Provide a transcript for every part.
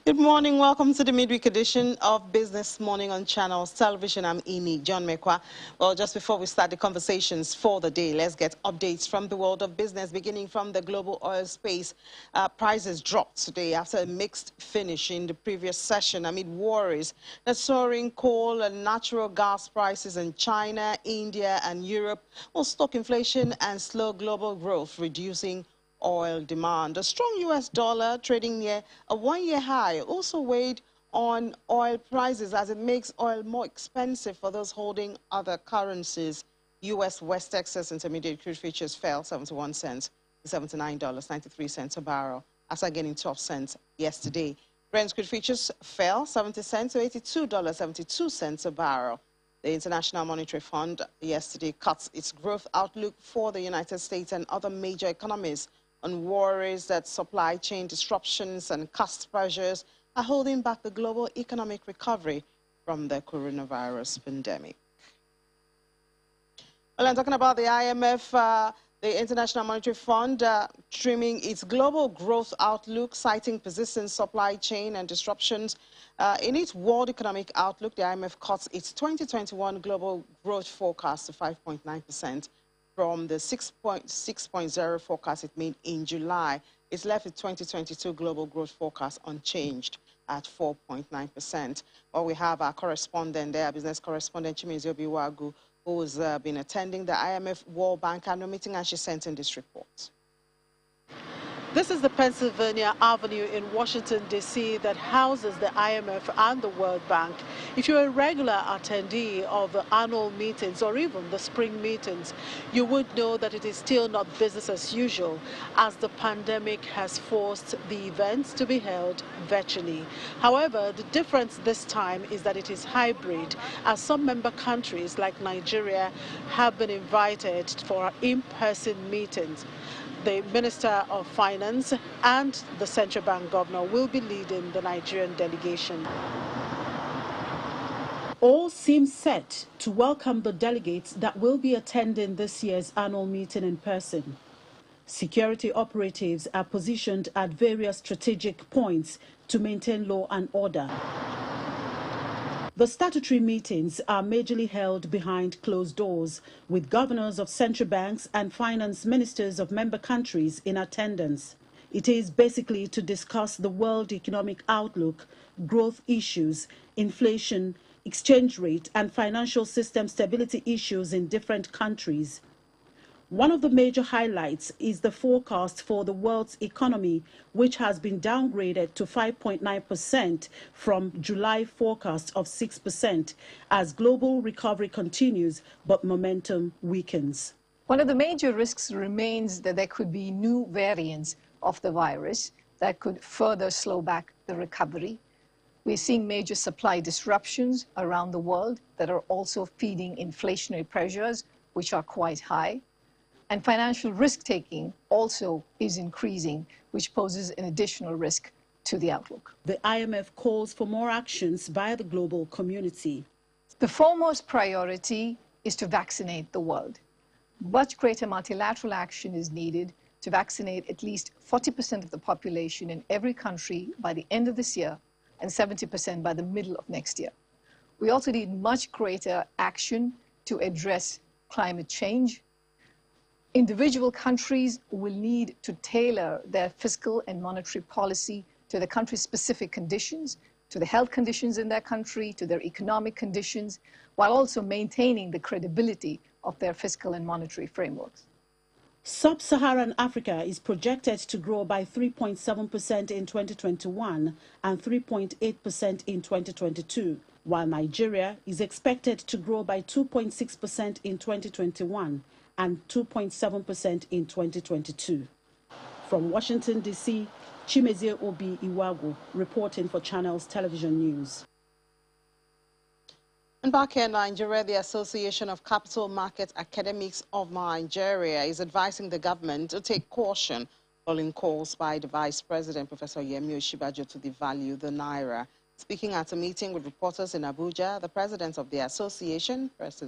Good morning. Welcome to the midweek edition of Business Morning on Channels Television. I'm Amy John Mekwa. Well, just before we start the conversations for the day, let's get updates from the world of business, beginning from the global oil space. Prices dropped today after a mixed finish in the previous session amid worries that soaring coal and natural gas prices in China, India, and Europe will stoke inflation and slow global growth, reducing oil demand. A strong U.S. dollar trading near a one-year high also weighed on oil prices as it makes oil more expensive for those holding other currencies. U.S. West Texas Intermediate crude futures fell 71 cents to $79.93 a barrel after gaining 12 cents yesterday. Brent crude futures fell 70 cents to $82.72 a barrel. The International Monetary Fund yesterday cut its growth outlook for the United States and other major economies on worries that supply chain disruptions and cost pressures are holding back the global economic recovery from the coronavirus pandemic. Well, I'm talking about the IMF, the International Monetary Fund, trimming its global growth outlook, citing persistent supply chain and disruptions. In its World Economic Outlook, the IMF cuts its 2021 global growth forecast to 5.9%. From the 6.0 forecast it made in July. It's left the 2022 global growth forecast unchanged at 4.9%. Well, we have our correspondent there, business correspondent Chimezie Obiwagu, who has been attending the IMF World Bank annual meeting, and she sent in this report. This is the Pennsylvania Avenue in Washington, D.C. that houses the IMF and the World Bank. If you're a regular attendee of the annual meetings or even the spring meetings, you would know that it is still not business as usual, as the pandemic has forced the events to be held virtually. However, the difference this time is that it is hybrid, as some member countries like Nigeria have been invited for in-person meetings. The Minister of Finance and the Central Bank Governor will be leading the Nigerian delegation. All seem set to welcome the delegates that will be attending this year's annual meeting in person. Security operatives are positioned at various strategic points to maintain law and order. The statutory meetings are majorly held behind closed doors, with governors of central banks and finance ministers of member countries in attendance. It is basically to discuss the world economic outlook, growth issues, inflation, exchange rate, and financial system stability issues in different countries. One of the major highlights is the forecast for the world's economy, which has been downgraded to 5.9% from July forecast of 6%, as global recovery continues, but momentum weakens. One of the major risks remains that there could be new variants of the virus that could further slow back the recovery. We're seeing major supply disruptions around the world that are also feeding inflationary pressures, which are quite high. And financial risk-taking also is increasing, which poses an additional risk to the outlook. The IMF calls for more actions by the global community. The foremost priority is to vaccinate the world. Much greater multilateral action is needed to vaccinate at least 40% of the population in every country by the end of this year and 70% by the middle of next year. We also need much greater action to address climate change. Individual countries will need to tailor their fiscal and monetary policy to the country's specific conditions, to the health conditions in their country, to their economic conditions, while also maintaining the credibility of their fiscal and monetary frameworks. Sub-Saharan Africa is projected to grow by 3.7% in 2021 and 3.8% in 2022, while Nigeria is expected to grow by 2.6% in 2021 and 2.7% in 2022. From Washington, D.C., Chimezie Obiwagu reporting for Channels Television News. And back in Nigeria, the Association of Capital Market Academics of Nigeria is advising the government to take caution following calls by the Vice President, Professor Yemi Osinbajo, to devalue the Naira. Speaking at a meeting with reporters in Abuja, the president of the association, Professor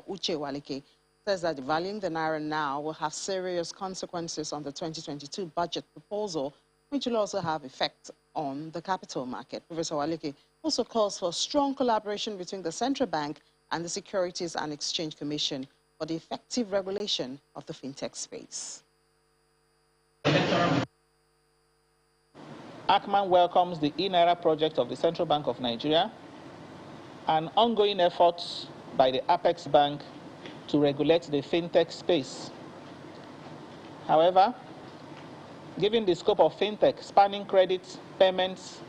Uche Walike, says that devaluing the Naira now will have serious consequences on the 2022 budget proposal, which will also have effect on the capital market. Professor Waleke also calls for strong collaboration between the central bank and the Securities and Exchange Commission for the effective regulation of the fintech space. ACMAN welcomes the e-Naira project of the Central Bank of Nigeria and ongoing efforts by the Apex Bank to regulate the fintech space. However, given the scope of fintech spanning credit, payments,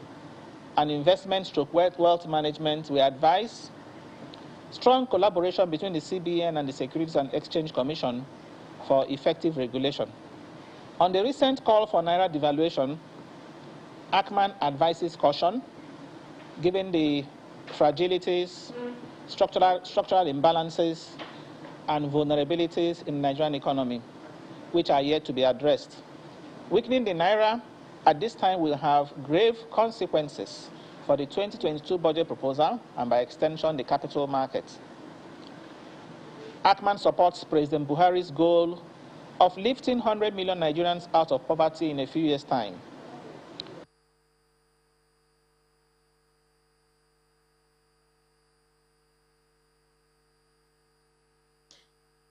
and investment/wealth management, we advise strong collaboration between the CBN and the Securities and Exchange Commission for effective regulation. On the recent call for Naira devaluation, ACMAN advises caution, given the fragilities, structural imbalances, and vulnerabilities in the Nigerian economy, which are yet to be addressed. Weakening the Naira at this time will have grave consequences for the 2022 budget proposal and, by extension, the capital market. ACMAN supports President Buhari's goal of lifting 100 million Nigerians out of poverty in a few years' time.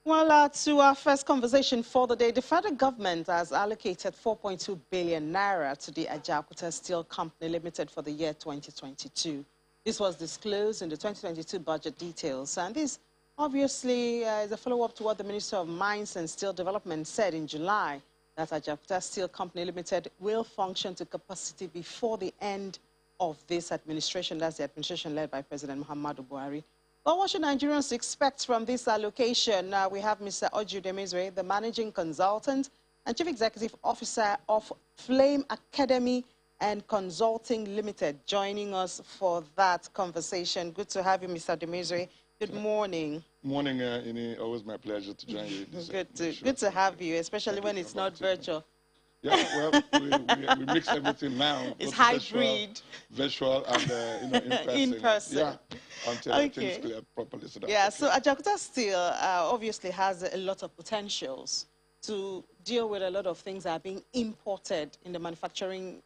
Well, to our first conversation for the day, the federal government has allocated 4.2 billion naira to the Ajaokuta Steel Company Limited for the year 2022. This was disclosed in the 2022 budget details, and this obviously is a follow-up to what the Minister of Mines and Steel Development said in July, that Ajaokuta Steel Company Limited will function to capacity before the end of this administration. That's the administration led by President Muhammadu Buhari. Well, what should Nigerians expect from this allocation? We have Mr. Oju, the Managing Consultant and Chief Executive Officer of Flame Academy and Consulting Limited, joining us for that conversation. Good to have you, Mr. Demizwe. Good morning. Morning, Ini. Always my pleasure to join you. Good to have you, especially when it's not virtual. Yeah, well, we mix everything now. It's hybrid. Virtual and in person. Yeah, until things clear properly. So so Ajaokuta Steel obviously has a lot of potentials to deal with a lot of things that are being imported in the manufacturing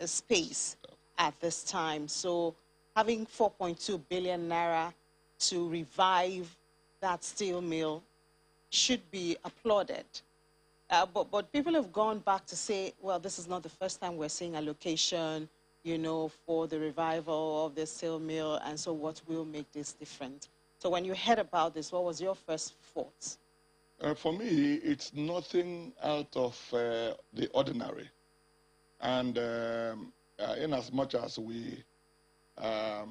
space at this time. So having 4.2 billion naira to revive that steel mill should be applauded. But people have gone back to say, well, this is not the first time we're seeing allocation, for the revival of the steel mill, and so what will make this different? So when you heard about this, what was your first thoughts? For me, it's nothing out of the ordinary. And in as much as we, as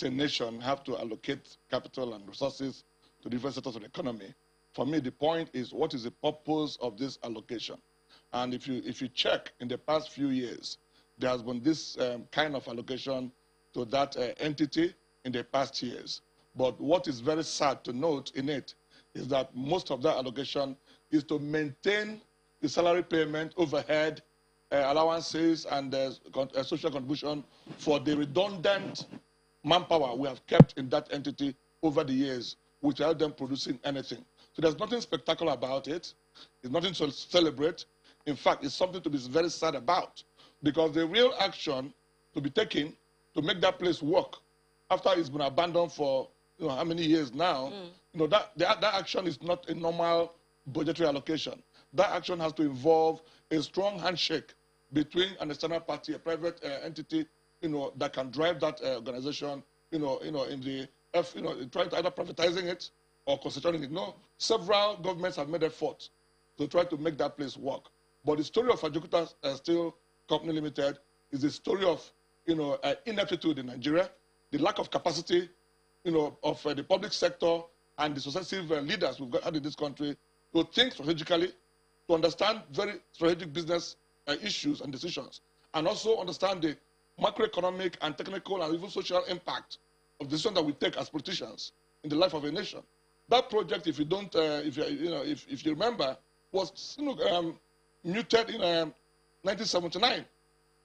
a nation, have to allocate capital and resources to different sectors of the economy, for me, the point is, what is the purpose of this allocation? And if you check in the past few years, there has been this kind of allocation to that entity in the past years. But what is very sad to note in it is that most of that allocation is to maintain the salary payment, overhead, allowances, and social contribution for the redundant manpower we have kept in that entity over the years, without them producing anything. So there's nothing spectacular about it. It's nothing to celebrate. In fact, it's something to be very sad about, because the real action to be taken to make that place work after it's been abandoned for how many years now, that action is not a normal budgetary allocation. That action has to involve a strong handshake between an external party, a private entity, that can drive that organization, in the trying to either privatizing it or concentrating it. No, several governments have made efforts to try to make that place work. But the story of Ajaokuta Steel Company Limited is the story of, ineptitude in Nigeria, the lack of capacity, of the public sector and the successive leaders we've had in this country to think strategically, to understand very strategic business issues and decisions, and also understand the macroeconomic and technical and even social impact of decisions that we take as politicians in the life of a nation. That project, if you don't, if you remember, was muted in 1979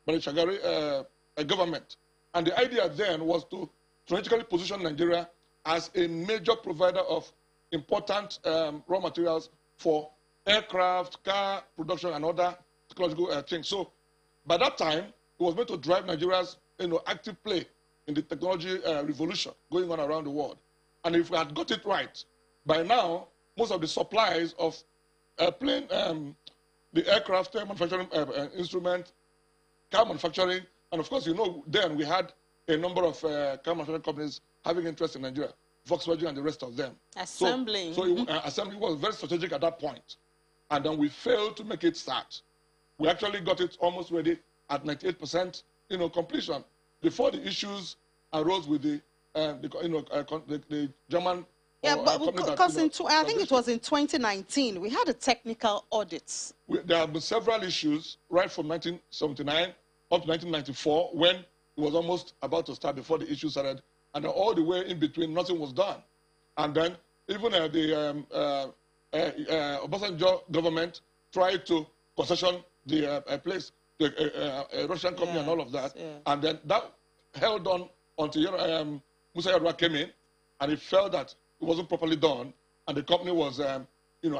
by the Shagari government, and the idea then was to strategically position Nigeria as a major provider of important raw materials for aircraft, car production, and other technological things. So by that time, it was meant to drive Nigeria's active play in the technology revolution going on around the world. And if we had got it right, by now, most of the supplies of plane, the aircraft manufacturing instrument, car manufacturing, and of course, then we had a number of car manufacturing companies having interest in Nigeria, Volkswagen and the rest of them. Assembling. So assembly was very strategic at that point. And then we failed to make it start. We actually got it almost ready at 98% completion before the issues arose with the German. Yeah, but because I think it was in 2019 we had a technical audit. There have been several issues right from 1979 up to 1994 when it was almost about to start before the issue started, and then all the way in between nothing was done. And then even the Obasanjo government tried to concession the place, the Russian company and all of that, and then that held on until Musa Yar'Adua came in, and it felt that it wasn't properly done, and the company was,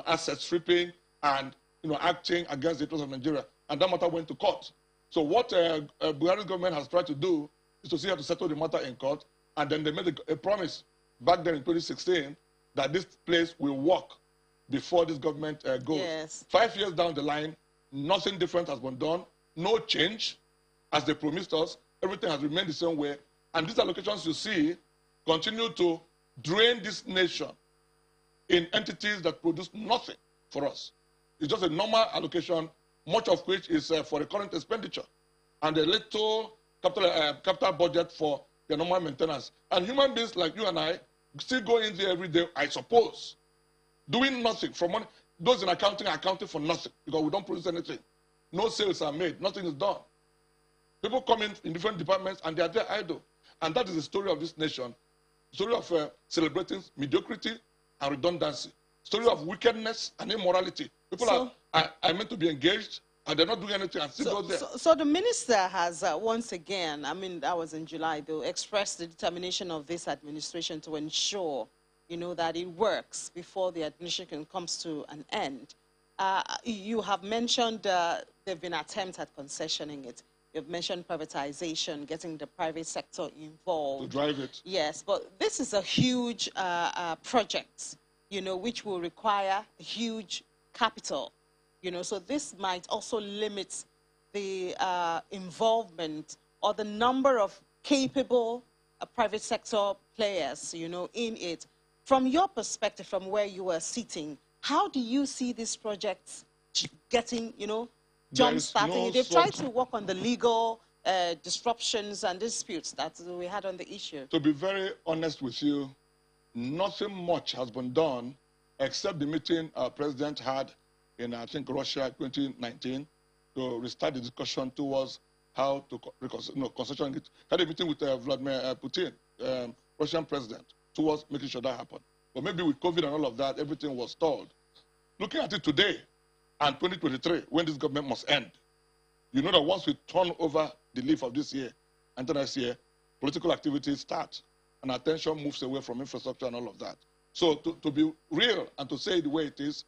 asset stripping and, acting against the interests of Nigeria, and that matter went to court. So what Buhari's government has tried to do is to see how to settle the matter in court, and then they made a promise back then in 2016 that this place will work before this government goes. Yes. 5 years down the line, nothing different has been done, no change, as they promised us. Everything has remained the same way, and these allocations you see continue to drain this nation in entities that produce nothing for us. It's just a normal allocation, much of which is for the current expenditure, and a little capital budget for the normal maintenance. And human beings like you and I still go in there every day, I suppose, doing nothing from money. Those in accounting are accounting for nothing because we don't produce anything. No sales are made, nothing is done. People come in different departments and they are there idle. And that is the story of this nation. Story of celebrating mediocrity and redundancy. Story of wickedness and immorality. People are meant to be engaged and they're not doing anything and still go there. So the minister has once again, I mean, that was in July, though, expressed the determination of this administration to ensure, that it works before the administration comes to an end. You have mentioned there have been attempts at concessioning it. You've mentioned privatization, getting the private sector involved. To drive it. Yes, but this is a huge project, which will require huge capital, so this might also limit the involvement or the number of capable private sector players, in it. From your perspective, from where you are sitting, how do you see this project getting, jump-starting? They've tried to work on the legal disruptions and disputes that we had on the issue. To be very honest with you, nothing much has been done except the meeting our president had in, I think, Russia 2019 to restart the discussion towards how to concession it. Had a meeting with Vladimir Putin, Russian president, towards making sure that happened. But maybe with COVID and all of that, everything was stalled. Looking at it today, and 2023, when this government must end, you know that once we turn over the leaf of this year and next year, political activities start, and attention moves away from infrastructure and all of that. So to be real and to say it the way it is,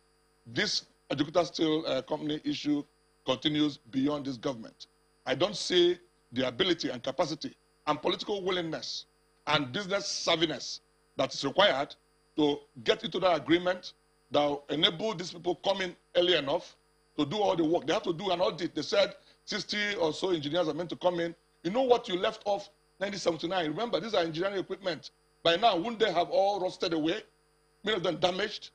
this Ajaokuta Steel Company issue continues beyond this government. I don't see the ability and capacity and political willingness and business savviness that is required to get into that agreement that will enable these people coming early enough to do all the work. They have to do an audit. They said 60 or so engineers are meant to come in. You know what you left off 1979? Remember, these are engineering equipment. By now, wouldn't they have all rusted away? Many of them damaged,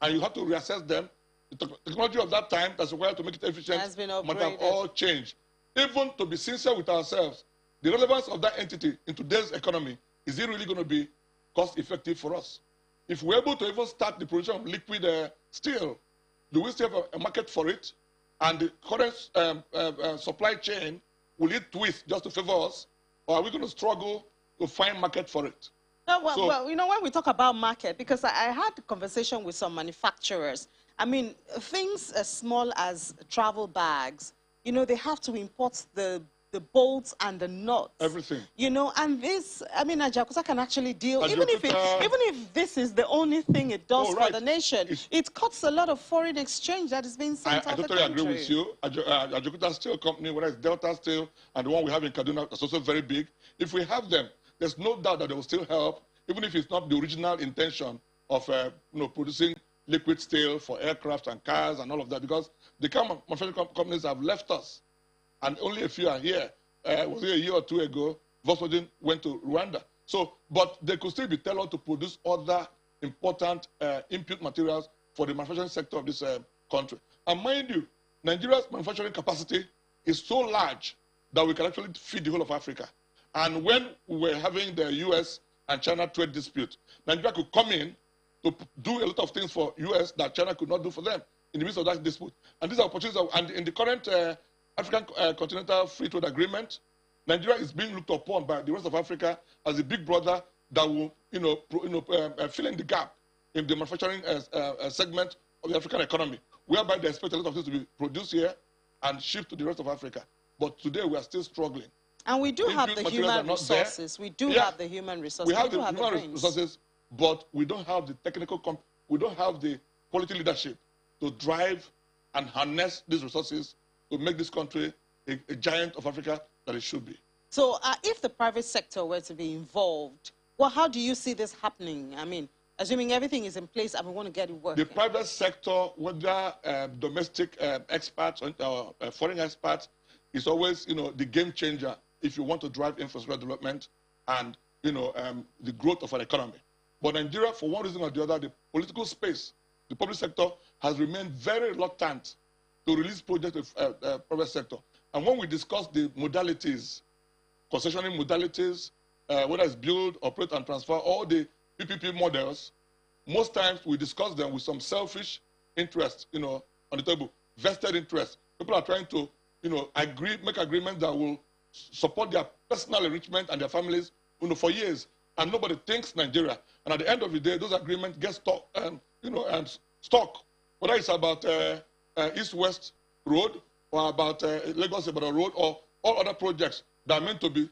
and you have to reassess them. The technology of that time that's required to make it efficient might have all changed. Even to be sincere with ourselves, the relevance of that entity in today's economy, is it really going to be cost-effective for us? If we're able to even start the production of liquid steel, do we still have a market for it? And the current supply chain, will it twist just to favor us? Or are we going to struggle to find market for it? No, well, when we talk about market, because I had a conversation with some manufacturers. I mean, things as small as travel bags, they have to import the the bolts and the nuts. Everything. You know, and this, I mean, Ajaokuta can actually deal, Ajaokuta, even if this is the only thing it does for right. the nation, it cuts a lot of foreign exchange that is being sent out the country. I totally agree with you. Ajaokuta Steel Company, whether it's Delta Steel and the one we have in Kaduna, is also very big. If we have them, there's no doubt that they will still help, even if it's not the original intention of producing liquid steel for aircraft and cars and all of that, because the car manufacturing companies have left us, and only a few are here. Was it a year or two ago? Volkswagen went to Rwanda. So, but they could still be tailored to produce other important input materials for the manufacturing sector of this country. And mind you, Nigeria's manufacturing capacity is so large that we can actually feed the whole of Africa. And when we were having the US and China trade dispute, Nigeria could come in to do a lot of things for US that China could not do for them in the midst of that dispute. And these are opportunities, and in the current African Continental Free Trade Agreement, Nigeria is being looked upon by the rest of Africa as a big brother that will, fill in the gap in the manufacturing segment of the African economy, whereby they expect a lot of things to be produced here and shipped to the rest of Africa. But today we are still struggling. And we do have the human resources. We do have the human resources. We have the human resources, but we don't have the technical, we don't have the quality leadership to drive and harness these resources to make this country a giant of Africa that it should be. So if the private sector were to be involved, well, how do you see this happening? I mean, assuming everything is in place and we want to get it working. The private sector, whether domestic experts or foreign experts, is always, the game changer if you want to drive infrastructure development and, the growth of an economy. But Nigeria, for one reason or the other, the political space, the public sector has remained very reluctant to release projects with private sector. And when we discuss the modalities, concessioning modalities, whether it's build, operate, and transfer, all the PPP models, most times we discuss them with some selfish interest, on the table, vested interest. People are trying to, make agreements that will support their personal enrichment and their families, for years. And nobody thinks Nigeria. And at the end of the day, those agreements get stuck, and stuck. Whether it's about East-West Road or about Lagos-Ibadan Road or all other projects that are meant to be,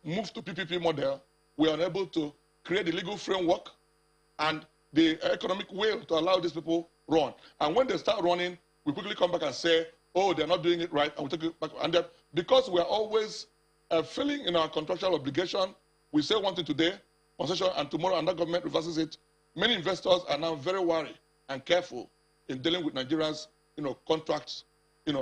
moved to PPP model, we are unable to create the legal framework and the economic will to allow these people run. And when they start running, we quickly come back and say, oh, they're not doing it right, and we take it back. And then, because we're always filling in our contractual obligation, we say one thing today, concession, and tomorrow another government reverses it. Many investors are now very worried and careful in dealing with Nigeria's, contracts,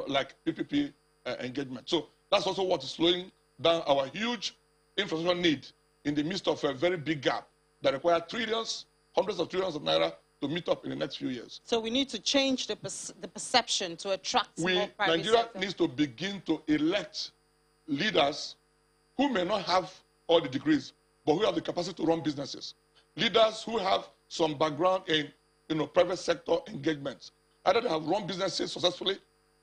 like PPP engagement. So that's also what is slowing down our huge infrastructure need in the midst of a very big gap that requires trillions, hundreds of trillions of naira to meet up in the next few years. So we need to change the perception to attract more private Nigeria sector. needs to begin to elect leaders who may not have all the degrees, but who have the capacity to run businesses. Leaders who have some background in private sector engagements. Either they have run businesses successfully,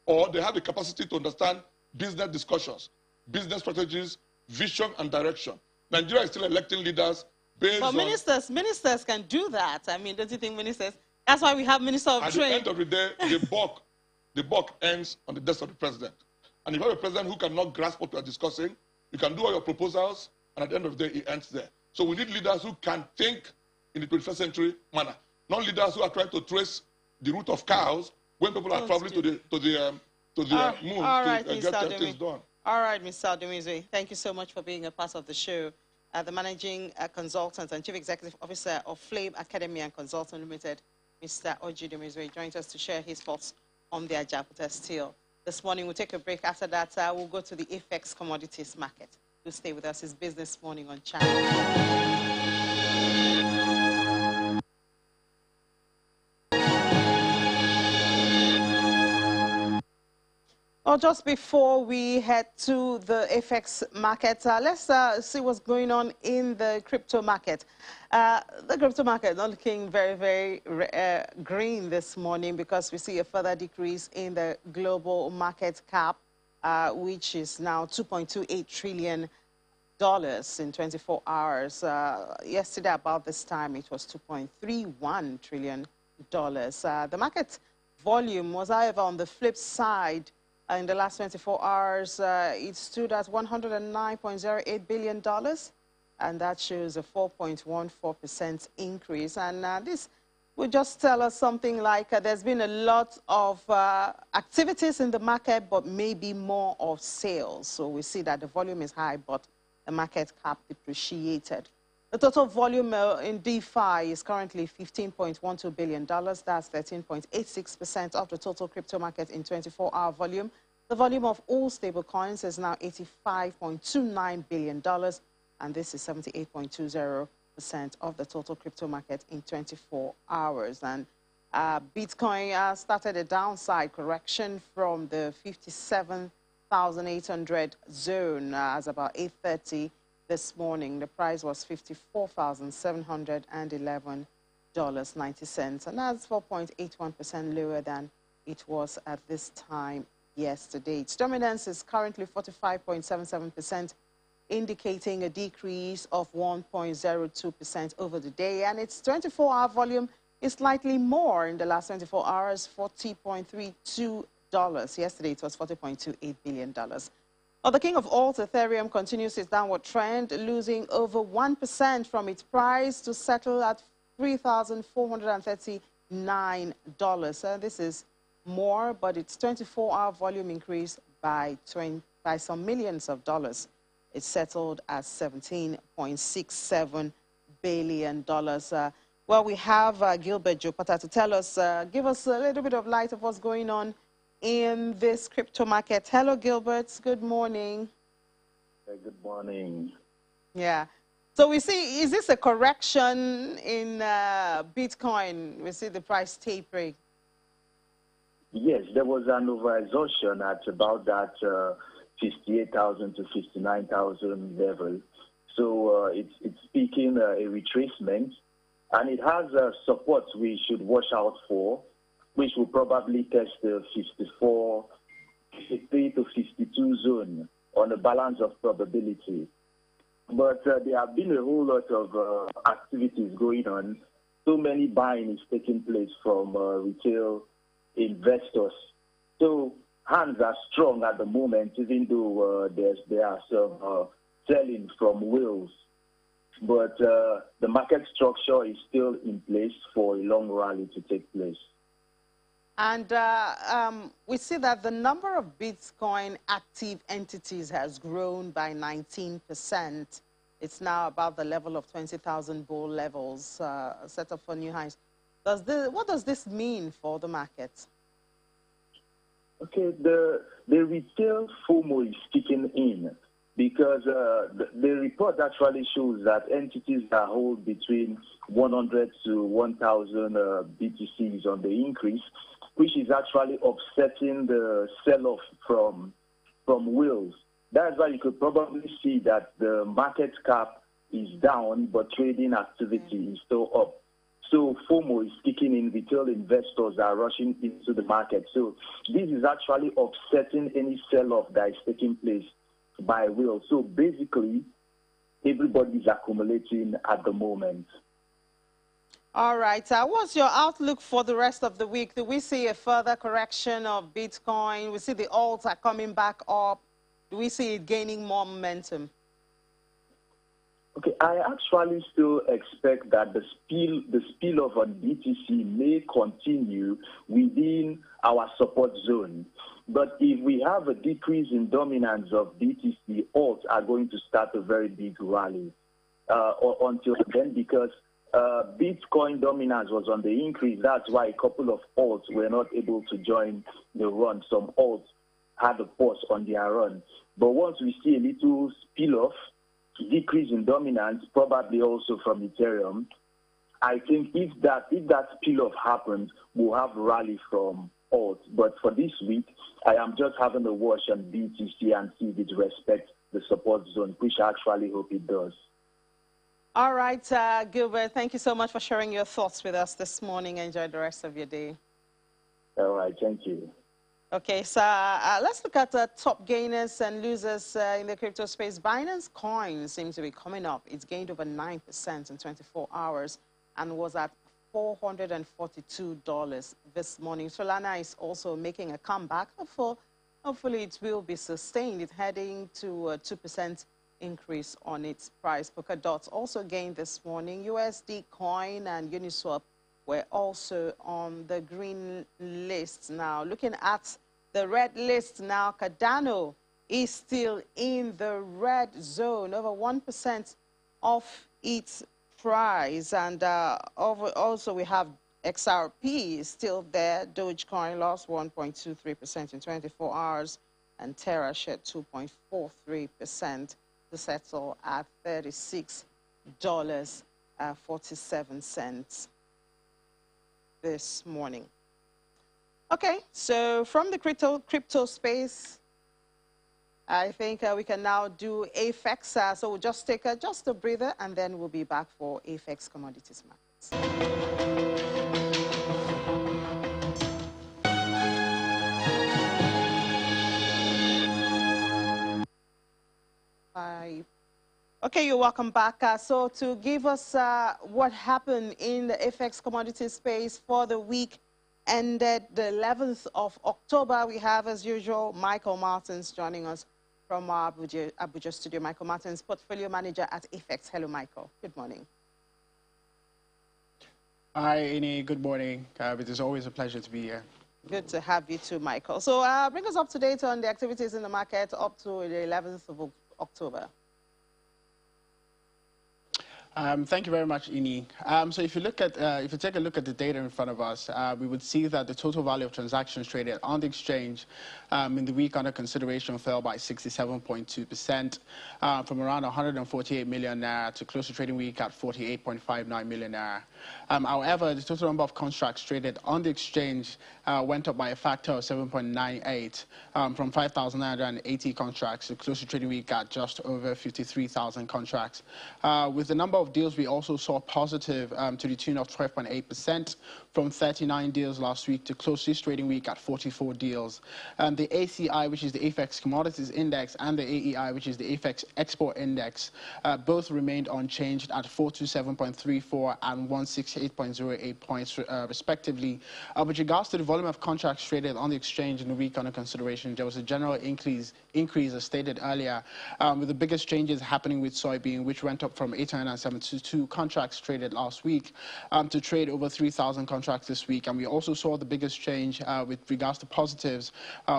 or they have the capacity to understand business discussions, business strategies, vision, and direction. Nigeria is still electing leaders based on... But ministers can do that. I mean, don't you think ministers... That's why we have Minister of Trade. At the end of the day, the buck ends on the desk of the president. And if you have a president who cannot grasp what we are discussing, you can do all your proposals, and at the end of the day, it ends there. So we need leaders who can think in the 21st century manner, not leaders who are trying to trace the root of cows when people are traveling to the moon to get things done. All right, Mr. Ademizwe, thank you so much for being a part of the show. The Managing Consultant and Chief Executive Officer of Flame Academy and Consultant Limited, Mr. Oji Ademizwe, joins us to share his thoughts on the Ajaokuta steel. This morning, we'll take a break. After that, we'll go to the FX commodities market. Do stay with us. It's Business Morning on Channel. Well, just before we head to the FX market, let's see what's going on in the crypto market. The crypto market not looking very, very green this morning because we see a further decrease in the global market cap, which is now $2.28 trillion in 24 hours. Yesterday, about this time, it was $2.31 trillion. The market volume was, however, on the flip side, In the last 24 hours, it stood at $109.08 billion, and that shows a 4.14% increase. And this would just tell us something like there's been a lot of activities in the market, but maybe more of sales. So we see that the volume is high, but the market cap depreciated. The total volume in DeFi is currently $15.12 billion. That's 13.86% of the total crypto market in 24-hour volume. The volume of all stable coins is now $85.29 billion, and this is 78.20% of the total crypto market in 24 hours. And Bitcoin started a downside correction from the 57,800 zone as about 8:30 this morning. The price was $54,711.90, and that's 4.81% lower than it was at this time yesterday. Its dominance is currently 45.77%, indicating a decrease of 1.02% over the day, and its 24-hour volume is slightly more in the last 24 hours, $40.32. Yesterday it was $40.28 billion. The king of alt, Ethereum, continues its downward trend, losing over 1% from its price to settle at $3,439. This is more, but its 24-hour volume increased by some millions of dollars. It settled at $17.67 billion. Well, we have Gilbert Jopata to tell us, give us a little bit of light of what's going on in this crypto market. Hello, Gilbert. Good morning. Good morning. Yeah. So we see, is this a correction in Bitcoin? We see the price tapering. Yes, there was an overexhaustion at about that 58,000 to 59,000 level. So it's speaking a retracement, and it has support we should watch out for, which will probably test the 53 to 52 zone on a balance of probability. But there have been a whole lot of activities going on. So many buying is taking place from retail investors. So hands are strong at the moment, even though there are some selling from whales. But the market structure is still in place for a long rally to take place. And we see that the number of Bitcoin active entities has grown by 19%. It's now about the level of 20,000 bull levels set up for new highs. What does this mean for the market? Okay, the retail FOMO is kicking in because the report actually shows that entities that hold between 100 to 1,000 BTCs on the increase, which is actually offsetting the sell-off from whales. That's why you could probably see that the market cap is down, but trading activity is still up. So FOMO is kicking in. Retail investors are rushing into the market. So this is actually offsetting any sell-off that is taking place by whales. So basically, everybody is accumulating at the moment. All right. What's your outlook for the rest of the week? Do we see a further correction of Bitcoin? We see the alts are coming back up. Do we see it gaining more momentum? Okay, I actually still expect that the spill-off on BTC may continue within our support zone. But if we have a decrease in dominance of BTC, alts are going to start a very big rally until then, because Bitcoin dominance was on the increase. That's why a couple of alts were not able to join the run. Some alts had a pause on their run. But once we see a little spill-off, decrease in dominance, probably also from Ethereum, I think if that spill-off happens, we'll have a rally from alts. But for this week, I am just having a watch on BTC and see if it respects the support zone, which I actually hope it does. All right, Gilbert, thank you so much for sharing your thoughts with us this morning. Enjoy the rest of your day. All right, thank you. Okay, so let's look at the top gainers and losers in the crypto space. Binance Coin seems to be coming up. It's gained over 9% in 24 hours and was at $442 this morning. Solana is also making a comeback for Hopefully it will be sustained. It's heading to a 2% increase on its price. Polkadot also gained this morning. USD Coin and Uniswap were also on the green list. Now, looking at the red list now, Cardano is still in the red zone, over 1% off its price. And also we have XRP is still there. Dogecoin lost 1.23% in 24 hours, and Terra shed 2.43% to settle at $36.47 this morning. Okay, so from the crypto space, I think we can now do AFEX. So we'll just take just a breather, and then we'll be back for AFEX commodities markets. Okay, you're welcome back. So to give us what happened in the FX commodity space for the week ended the 11th of October, we have, as usual, Michael Martins joining us from our Abuja studio. Michael Martins, portfolio manager at FX. Hello, Michael. Good morning. Hi, Ini. Good morning. It is always a pleasure to be here. Good to have you too, Michael. So bring us up to date on the activities in the market up to the 11th of October. Thank you very much, Ini. So if you take a look at the data in front of us, we would see that the total value of transactions traded on the exchange in the week under consideration fell by 67.2%, from around 148 million naira to close to trading week at 48.59 million naira. However, the total number of contracts traded on the exchange went up by a factor of 7.98, from 5,980 contracts to close to trading week at just over 53,000 contracts. With the number of deals, we also saw positive to the tune of 12.8%, from 39 deals last week to close this trading week at 44 deals. The ACI, which is the AFEX Commodities Index, and the AEI, which is the AFEX Export Index, both remained unchanged at 427.34 and 168.08 points, respectively. With regards to the volume of contracts traded on the exchange in the week under consideration, there was a general increase as stated earlier, with the biggest changes happening with soybean, which went up from 872 contracts traded last week to trade over 3,000 contracts this week. And we also saw the biggest change with regards to positives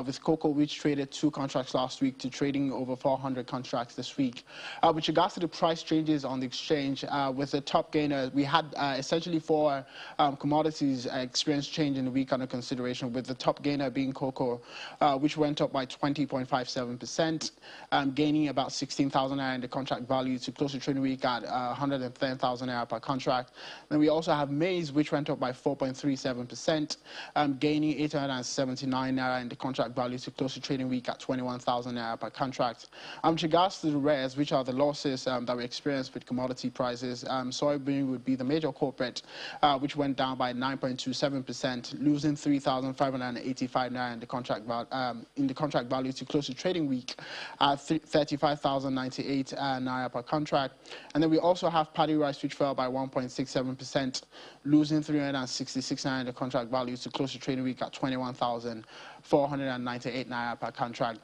with cocoa, which traded 2 contracts last week to trading over 400 contracts this week. With regards to the price changes on the exchange, with the top gainer, we had essentially 4 commodities experience change in the week under consideration, with the top gainer being cocoa, which went up by 20.57%, gaining about 16,000 naira in the contract value to close the trading week at 110,000 naira per contract. Then we also have maize, which went up by 4.37%, gaining 879 naira in the contract value to close the trading week at 21,000 naira per contract. With regards to the rares, which are the losses that we experienced with commodity prices, soybean would be the major culprit, which went down by 9.27%, losing 3,585 naira in the contract value to close the trading week at 35,098 naira per contract. And then we also have paddy rice, which fell by 1.67%, losing 366 naira in the contract value to close the trading week at 21,498 naira per contract.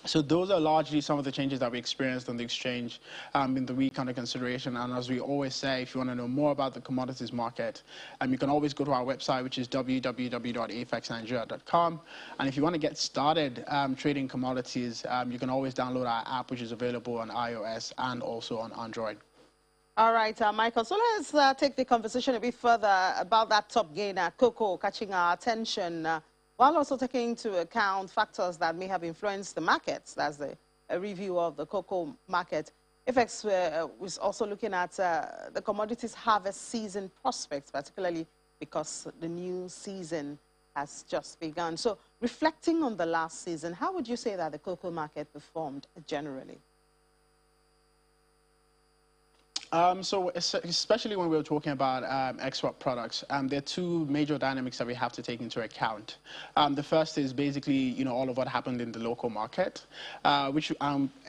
So those are largely some of the changes that we experienced on the exchange in the week under consideration. And as we always say, if you want to know more about the commodities market, you can always go to our website, which is www.afexnigeria.com. And if you want to get started trading commodities, you can always download our app, which is available on iOS and also on Android. All right, Michael, so let's take the conversation a bit further about that top gainer, cocoa, catching our attention, while also taking into account factors that may have influenced the markets. That's a review of the cocoa market. FX was also looking at the commodities harvest season prospects, particularly because the new season has just begun. So reflecting on the last season, how would you say that the cocoa market performed generally? So especially when we're talking about export products, there are two major dynamics that we have to take into account. The first is basically, all of what happened in the local market, which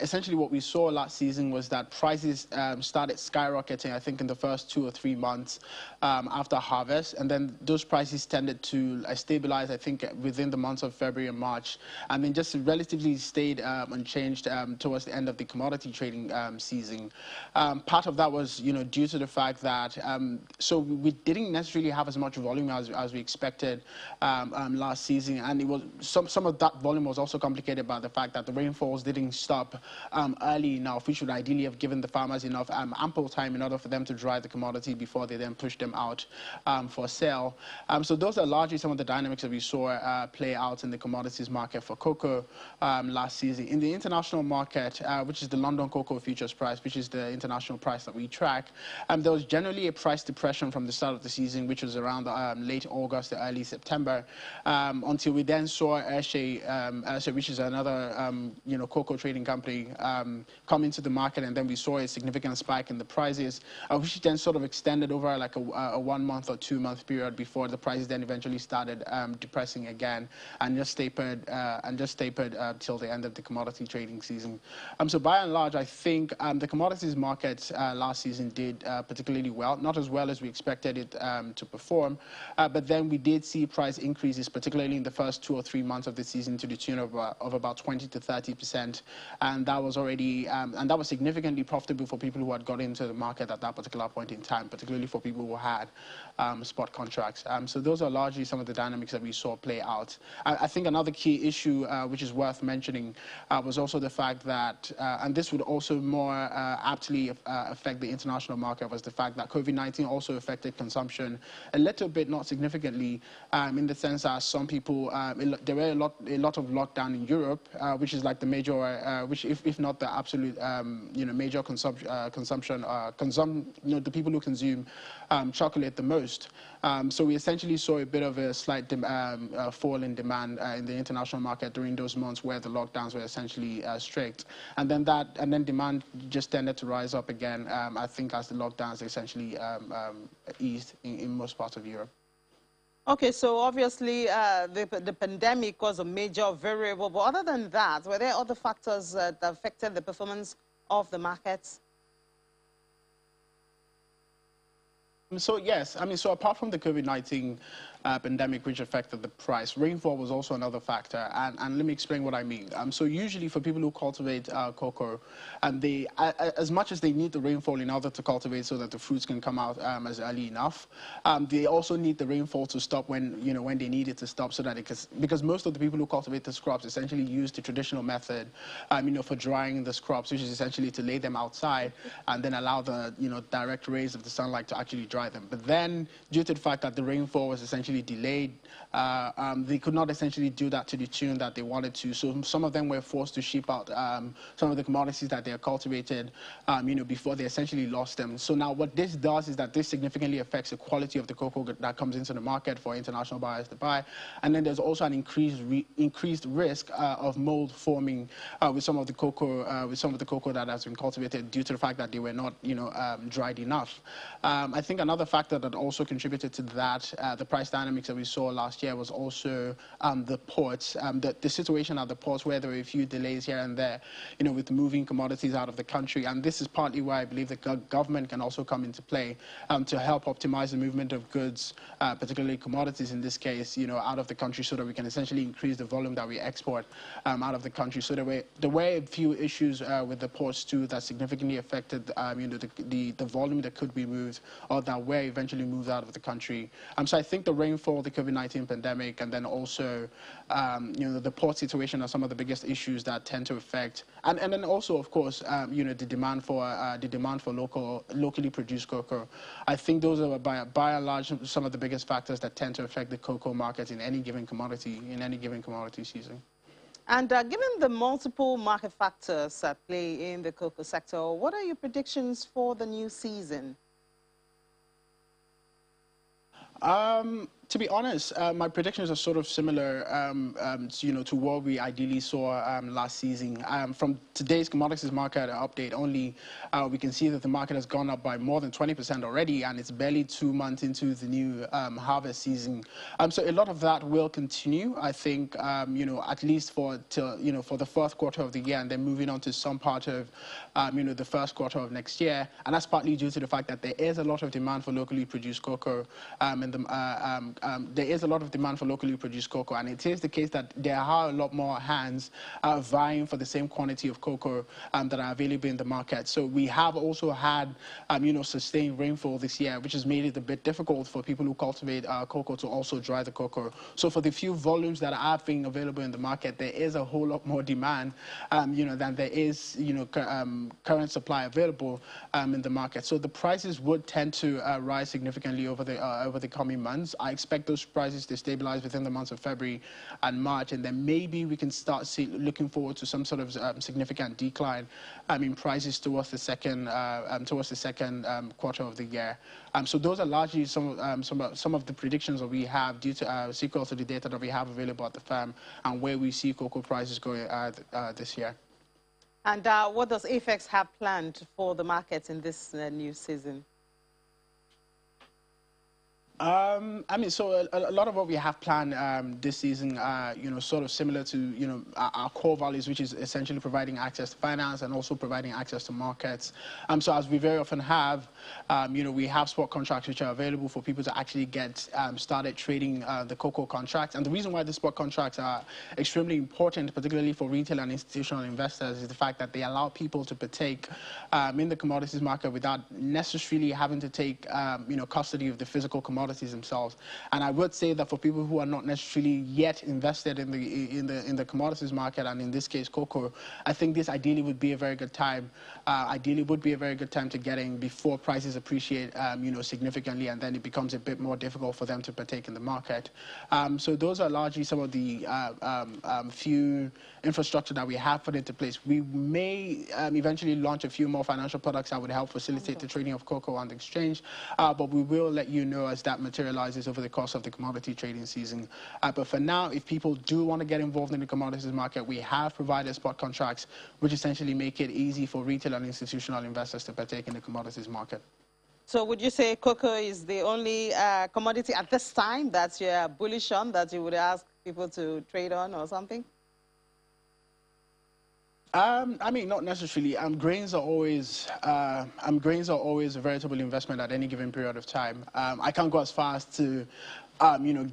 essentially what we saw last season was that prices started skyrocketing, I think, in the first 2 or 3 months after harvest. And then those prices tended to stabilize, I think, within the months of February and March, and then just relatively stayed unchanged towards the end of the commodity trading season. Part of that was, due to the fact that so we didn't necessarily have as much volume as we expected last season, and it was some of that volume was also complicated by the fact that the rainfalls didn't stop early enough, which would ideally have given the farmers enough ample time in order for them to dry the commodity before they then push them out for sale. So those are largely some of the dynamics that we saw play out in the commodities market for cocoa last season. In the international market, which is the London cocoa futures price, which is the international price that we track, there was generally a price depression from the start of the season, which was around late August to early September, until we then saw Ajaokuta, which is another cocoa trading company, come into the market, and then we saw a significant spike in the prices, which then sort of extended over like a 1 month or 2 month period before the prices then eventually started depressing again, and just tapered till the end of the commodity trading season. So by and large, I think the commodities market last season did particularly well, not as well as we expected it to perform, but then we did see price increases, particularly in the first 2 or 3 months of the season, to the tune of about 20 to 30%, and that was already and that was significantly profitable for people who had got into the market at that particular point in time, particularly for people who had spot contracts. So those are largely some of the dynamics that we saw play out. I think another key issue which is worth mentioning was also the fact that, and this would also more aptly affect the international market, was the fact that COVID-19 also affected consumption a little bit, not significantly, in the sense that some people, there were a lot of lockdown in Europe, which is like the major, which if not the absolute, major consumption, the people who consume chocolate the most. So we essentially saw a bit of a slight fall in demand in the international market during those months where the lockdowns were essentially strict, and then demand just tended to rise up again, I think, as the lockdowns essentially eased in most parts of Europe. Okay, so obviously the pandemic was a major variable, but other than that, were there other factors that affected the performance of the markets? So yes, so apart from the COVID-19 pandemic, which affected the price, rainfall was also another factor, and let me explain what I mean. So usually for people who cultivate cocoa, and they, as much as they need the rainfall in order to cultivate so that the fruits can come out as early enough, they also need the rainfall to stop when when they need it to stop, so that it can, because most of the people who cultivate the crops essentially use the traditional method, for drying the crops, which is essentially to lay them outside and then allow the direct rays of the sunlight to actually dry them. But then, due to the fact that the rainfall was essentially delayed, they could not essentially do that to the tune that they wanted to. So some of them were forced to ship out some of the commodities that they had cultivated, before they essentially lost them. So now what this does is that this significantly affects the quality of the cocoa that comes into the market for international buyers to buy. And then there's also an increased risk of mold forming with some of the cocoa that has been cultivated, due to the fact that they were not dried enough. I think another factor that also contributed to that, the price dynamics that we saw last year, was also the ports, the situation at the ports, where there were a few delays here and there, with moving commodities out of the country. And this is partly why I believe the government can also come into play to help optimize the movement of goods, particularly commodities in this case, out of the country, so that we can essentially increase the volume that we export out of the country. So there were a few issues with the ports too that significantly affected the volume that could be moved, or that were eventually moved out of the country. So I think the rainfall, the COVID-19 pandemic, and then also the port situation are some of the biggest issues that tend to affect, and then also, of course, the demand for locally produced cocoa. I think those are by and large some of the biggest factors that tend to affect the cocoa market in any given commodity season. And given the multiple market factors at play in the cocoa sector, what are your predictions for the new season? To be honest, my predictions are sort of similar, to what we ideally saw last season. From today's commodities market update only, we can see that the market has gone up by more than 20% already, and it's barely 2 months into the new harvest season. So a lot of that will continue, I think, at least for the fourth quarter of the year, and then moving on to some part of, the first quarter of next year. And that's partly due to the fact that there is a lot of demand for locally produced cocoa there is a lot of demand for locally produced cocoa, and it is the case that there are a lot more hands vying for the same quantity of cocoa that are available in the market. So we have also had, sustained rainfall this year, which has made it a bit difficult for people who cultivate cocoa to also dry the cocoa. So for the few volumes that are being available in the market, there is a whole lot more demand, than there is, current supply available in the market. So the prices would tend to rise significantly over the coming months. I expect those prices to stabilize within the months of February and March, and then maybe we can start looking forward to some sort of significant decline in prices towards the second quarter of the year. So those are largely some of the predictions that we have due to sequel to the data that we have available at the firm and where we see cocoa prices going this year. And what does AFEX have planned for the markets in this new season? So a lot of what we have planned this season, sort of similar to, our core values, which is essentially providing access to finance and also providing access to markets. So as we very often have, we have spot contracts which are available for people to actually get started trading the cocoa contracts. And the reason why the spot contracts are extremely important, particularly for retail and institutional investors, is the fact that they allow people to partake in the commodities market without necessarily having to take, custody of the physical commodities themselves. And I would say that for people who are not necessarily yet invested in the commodities market, and in this case cocoa, I think this ideally would be a very good time. To get in before prices appreciate, significantly, and then it becomes a bit more difficult for them to partake in the market. So those are largely some of the few infrastructure that we have put into place. We may eventually launch a few more financial products that would help facilitate the trading of cocoa on the exchange, but we will let you know as that materializes over the course of the commodity trading season. But for now, if people do want to get involved in the commodities market, we have provided spot contracts, which essentially make it easy for retail and institutional investors to partake in the commodities market. So would you say cocoa is the only commodity at this time that you're bullish on, that you would ask people to trade on or something? Not necessarily. Grains are always a veritable investment at any given period of time. I can't go as far as to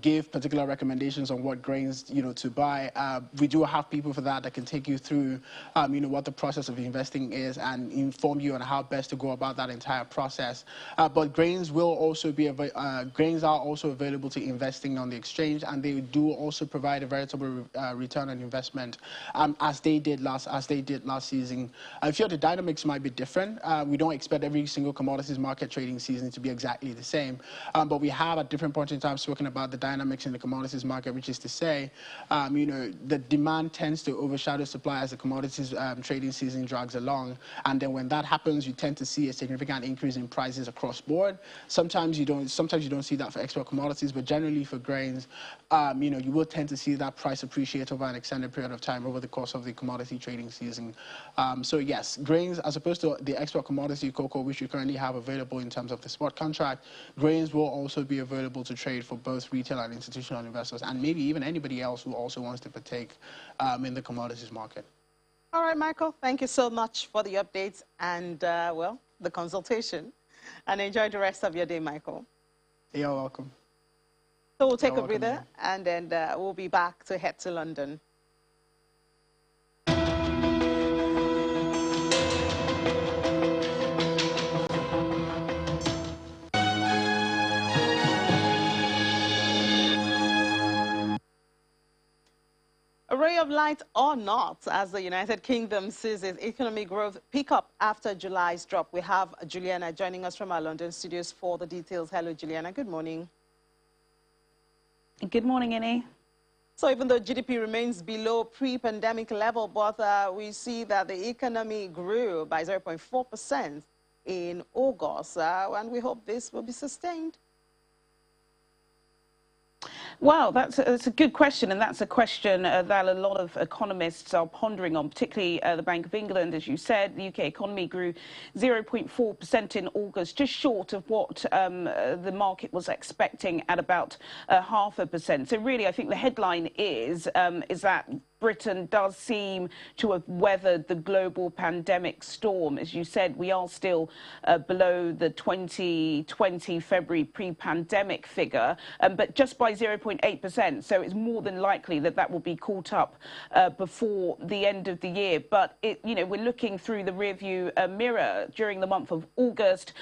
give particular recommendations on what grains, to buy. We do have people for that can take you through, what the process of investing is and inform you on how best to go about that entire process. But grains are also available to investing on the exchange, and they do also provide a veritable return on investment, as they did last season. I feel the dynamics might be different. We don't expect every single commodities market trading season to be exactly the same, but we have at different points in time spoken about the dynamics in the commodities market, which is to say, the demand tends to overshadow supply as the commodities trading season drags along. And then when that happens, you tend to see a significant increase in prices across board. Sometimes you don't see that for export commodities, but generally for grains, you will tend to see that price appreciate over an extended period of time over the course of the commodity trading season. So yes, grains, as opposed to the export commodity cocoa, which you currently have available in terms of the spot contract, grains will also be available to trade for both retail and institutional investors, and maybe even anybody else who also wants to partake in the commodities market. All right, Michael, thank you so much for the updates and, the consultation. And enjoy the rest of your day, Michael. You're welcome. So we'll take a breather, and then we'll be back to head to London. A ray of light or not, as the United Kingdom sees its economic growth pick up after July's drop. We have Juliana joining us from our London studios for the details. Hello, Juliana. Good morning. Good morning, Innie. So even though GDP remains below pre-pandemic level, but we see that the economy grew by 0.4% in August, and we hope this will be sustained. Well, that's a good question, and that's a question that a lot of economists are pondering on, particularly the Bank of England. As you said, the UK economy grew 0.4% in August, just short of what the market was expecting at about 0.5%. So really, I think the headline is that Britain does seem to have weathered the global pandemic storm. As you said, we are still below the 2020 February pre-pandemic figure, but just by 0.8%. So it's more than likely that that will be caught up before the end of the year. But we're looking through the rearview mirror during the month of August.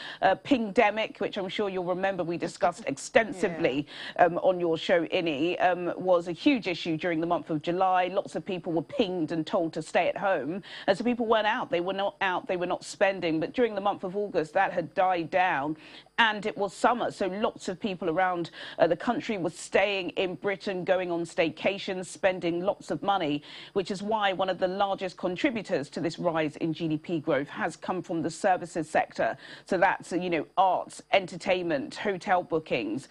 Pingdemic, which I'm sure you'll remember we discussed extensively on your show, Inni, was a huge issue during the month of July. Lots of people were pinged and told to stay at home. So people weren't out. They were not out. They were not spending. But during the month of August, that had died down. And it was summer, so lots of people around the country were staying in Britain, going on staycations, spending lots of money, which is why one of the largest contributors to this rise in GDP growth has come from the services sector. So that's, arts, entertainment, hotel bookings,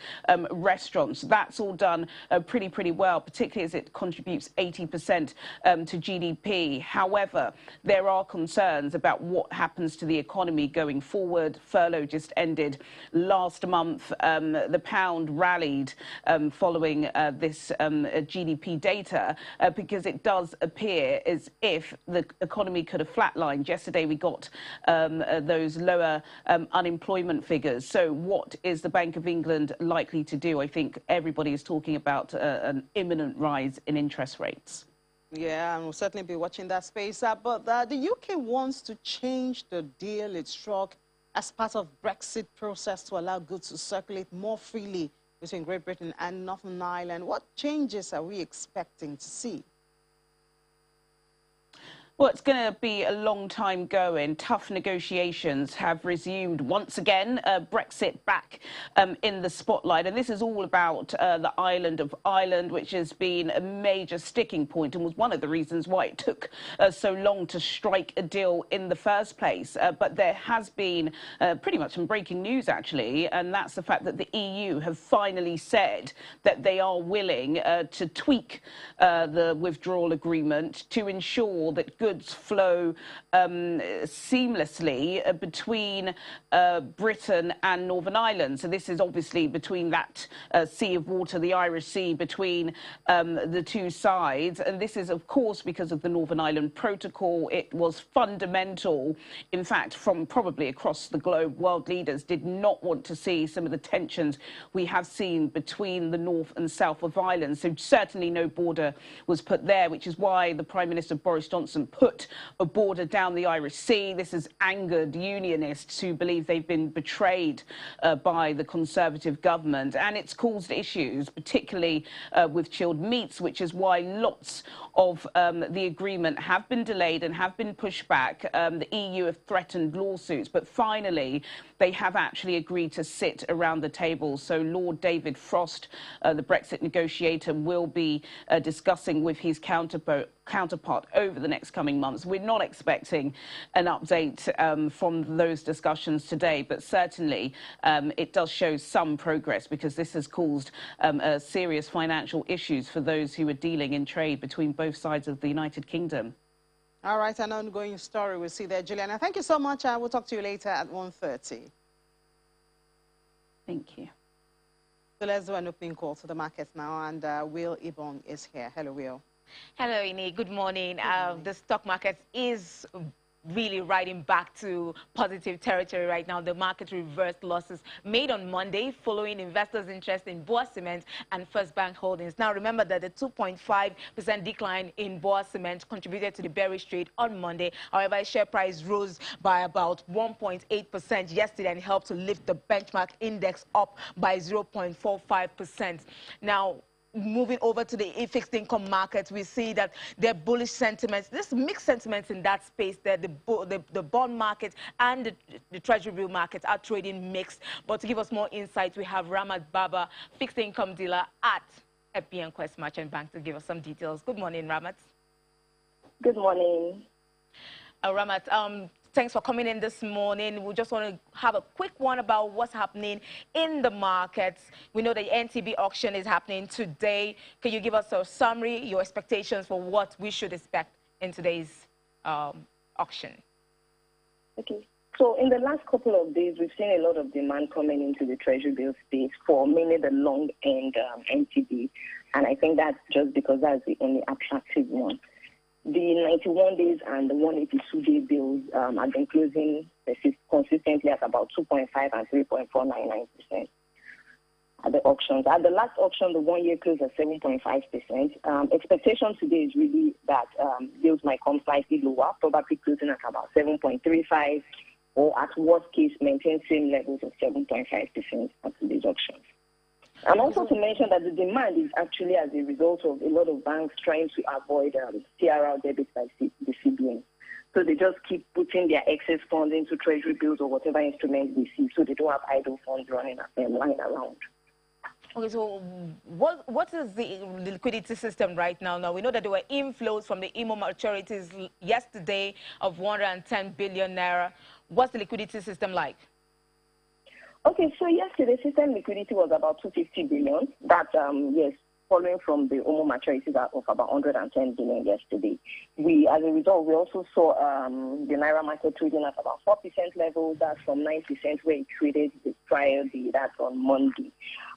restaurants. That's all done pretty well, particularly as it contributes 80% to GDP. However, there are concerns about what happens to the economy going forward. Furlough just ended last month. The pound rallied following this GDP data because it does appear as if the economy could have flatlined. Yesterday we got those lower unemployment figures. So what is the Bank of England likely to do? I think everybody is talking about an imminent rise in interest rates. Yeah, and we'll certainly be watching that space. But the UK wants to change the deal it struck as part of Brexit process to allow goods to circulate more freely between Great Britain and Northern Ireland. What changes are we expecting to see? Well, it's going to be a long time going. Tough negotiations have resumed once again. Brexit back in the spotlight. And this is all about the island of Ireland, which has been a major sticking point and was one of the reasons why it took so long to strike a deal in the first place. But there has been pretty much some breaking news, actually, and that's the fact that the EU have finally said that they are willing to tweak the withdrawal agreement to ensure that goods flow seamlessly between Britain and Northern Ireland. So this is obviously between that sea of water, the Irish Sea, between the two sides. And this is, of course, because of the Northern Ireland Protocol. It was fundamental. In fact, from probably across the globe, world leaders did not want to see some of the tensions we have seen between the north and south of Ireland. So certainly no border was put there, which is why the Prime Minister Boris Johnson put a border down the Irish Sea. This has angered unionists who believe they've been betrayed by the Conservative government, and it's caused issues, particularly with chilled meats, which is why lots of the agreement have been delayed and have been pushed back. The EU have threatened lawsuits, but finally they have actually agreed to sit around the table. So Lord David Frost, the Brexit negotiator, will be discussing with his counterpart over the next coming months. We're not expecting an update from those discussions today, but certainly it does show some progress because this has caused serious financial issues for those who are dealing in trade between both sides of the United Kingdom. All right, an ongoing story we'll see there, Juliana. Thank you so much. I will talk to you later at 1:30. Thank you. So let's do an opening call to the markets now, and Will Ibong is here. Hello, Will. Hello, Inni. Good morning. The stock market is really riding back to positive territory right now. The market reversed losses made on Monday following investors' interest in Boa Cement and First Bank Holdings. Now, remember that the 2.5% decline in Boa Cement contributed to the bearish trade on Monday. However, its share price rose by about 1.8% yesterday and helped to lift the benchmark index up by 0.45%. Now, moving over to the fixed income markets, we see that there are bullish sentiments. There's mixed sentiments in that space there. The bond market and the treasury bill markets are trading mixed. But to give us more insight, we have Ramat Baba, fixed income dealer at FBN Quest Merchant Bank, to give us some details. Good morning, Ramat. Good morning. Ramat, Thanks for coming in this morning. We just want to have a quick one about what's happening in the markets. We know the NTB auction is happening today. Can you give us a summary, your expectations for what we should expect in today's auction? Okay. So in the last couple of days, we've seen a lot of demand coming into the Treasury bill space for mainly the long end NTB. And I think that's just because that's the only attractive one. The 91 days and the 182-day bills have been closing consistently at about 2.5 and 3.499% at the auctions. At the last auction, the 1 year closed at 7.5%. Expectation today is really that bills might come slightly lower, probably closing at about 7.35, or at worst case, maintain same levels of 7.5% at today's auctions. And also to mention that the demand is actually as a result of a lot of banks trying to avoid CRR debits by the CBN. So they just keep putting their excess funds into Treasury bills or whatever instruments they see, so they don't have idle funds lying around. Okay, so what is the liquidity system right now? Now, we know that there were inflows from the IMO maturities yesterday of 110 billion naira. What's the liquidity system like? Okay, so yesterday, system liquidity was about 250 billion. That, yes, following from the IMO maturities of about 110 billion yesterday. As a result, we also saw the Naira market trading at about 4% level. That's from 9% where it traded prior day. That's on Monday.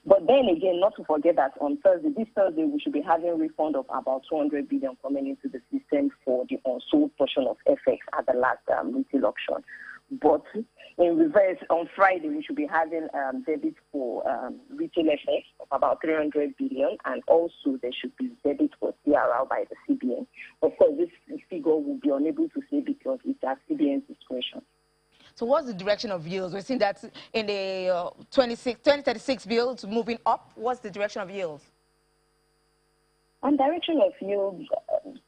But then again, not to forget that on this Thursday, we should be having a refund of about 200 billion coming into the system for the unsold portion of FX at the last retail auction. But in reverse, on Friday, we should be having debit for retail FX of about 300 billion, and also there should be debit for CRR by the CBN. Of course, this figure will be unable to say because it's at CBN's discretion. So what's the direction of yields? We've seen that in the 2036 bills moving up. What's the direction of yields? On direction of yields,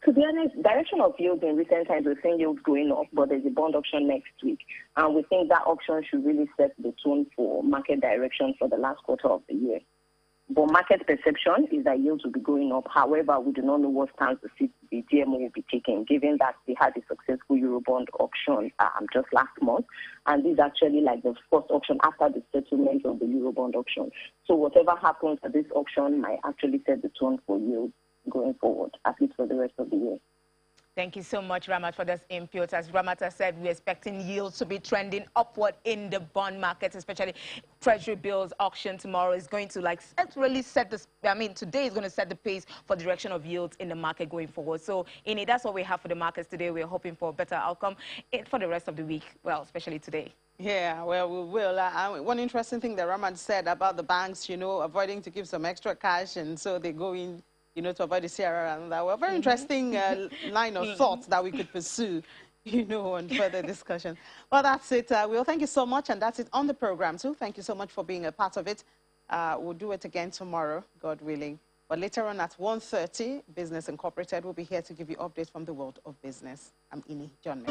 to be honest, direction of yields in recent times, we're seeing yields going up, but there's a bond auction next week. And we think that auction should really set the tone for market direction for the last quarter of the year. But market perception is that yields will be going up. However, we do not know what stance the GMO will be taking, given that they had a successful Eurobond auction just last month. And this is actually like the first auction after the settlement of the Eurobond auction. So whatever happens at this auction might actually set the tone for yields going forward, at least for the rest of the year. Thank you so much, Ramat, for this input. As Ramat said, we're expecting yields to be trending upward in the bond markets, especially Treasury bills auction tomorrow is going to really set this. I mean, today is going to set the pace for the direction of yields in the market going forward. So, Ini, that's what we have for the markets today. We're hoping for a better outcome for the rest of the week, well, especially today. Yeah, well, we will. One interesting thing that Ramat said about the banks, avoiding to give some extra cash, and so they go in, to avoid the CRR and that. Well, very interesting line of thought that we could pursue, on further discussion. Well, that's it. Will, thank you so much, and that's it on the program too. Thank you so much for being a part of it. We'll do it again tomorrow, God willing. But later on at 1:30, Business Incorporated will be here to give you updates from the world of business. I'm Ini John.